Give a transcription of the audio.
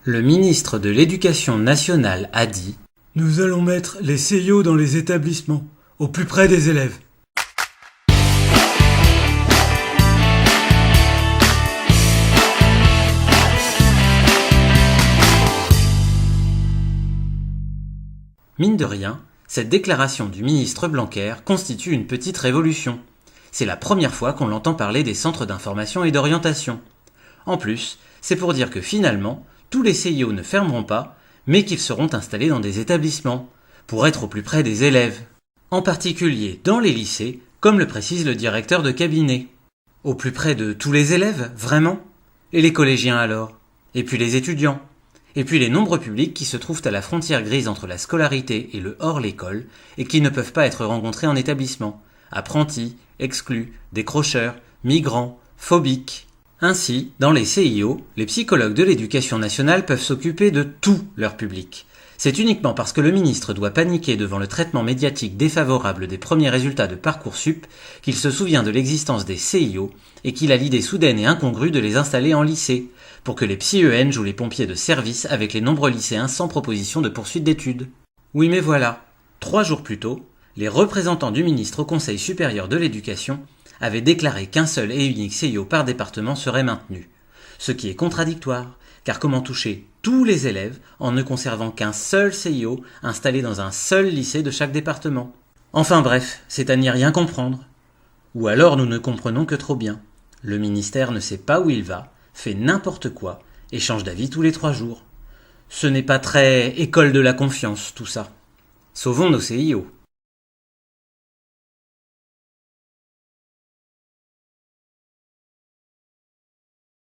Le ministre de l'Éducation nationale a dit « Nous allons mettre les CIO dans les établissements, au plus près des élèves. » Mine de rien, cette déclaration du ministre Blanquer constitue une petite révolution. C'est la première fois qu'on l'entend parler des centres d'information et d'orientation. En plus, c'est pour dire que finalement, tous les CIO ne fermeront pas, mais qu'ils seront installés dans des établissements, pour être au plus près des élèves. En particulier dans les lycées, comme le précise le directeur de cabinet. Au plus près de tous les élèves, vraiment ? Et les collégiens alors ? Et puis les étudiants ? Et puis les nombreux publics qui se trouvent à la frontière grise entre la scolarité et le hors-l'école, et qui ne peuvent pas être rencontrés en établissement. Apprentis, exclus, décrocheurs, migrants, phobiques. Ainsi, dans les CIO, les psychologues de l'éducation nationale peuvent s'occuper de tout leur public. C'est uniquement parce que le ministre doit paniquer devant le traitement médiatique défavorable des premiers résultats de Parcoursup qu'il se souvient de l'existence des CIO et qu'il a l'idée soudaine et incongrue de les installer en lycée, pour que les psy-EN jouent les pompiers de service avec les nombreux lycéens sans proposition de poursuite d'études. Oui mais voilà, 3 jours plus tôt, les représentants du ministre au Conseil supérieur de l'éducation avaient déclaré qu'un seul et unique CIO par département serait maintenu. Ce qui est contradictoire, car comment toucher tous les élèves en ne conservant qu'un seul CIO installé dans un seul lycée de chaque département ? Enfin bref, c'est à n'y rien comprendre. Ou alors nous ne comprenons que trop bien. Le ministère ne sait pas où il va, fait n'importe quoi et change d'avis tous les 3 jours. Ce n'est pas très école de la confiance tout ça. Sauvons nos CIO.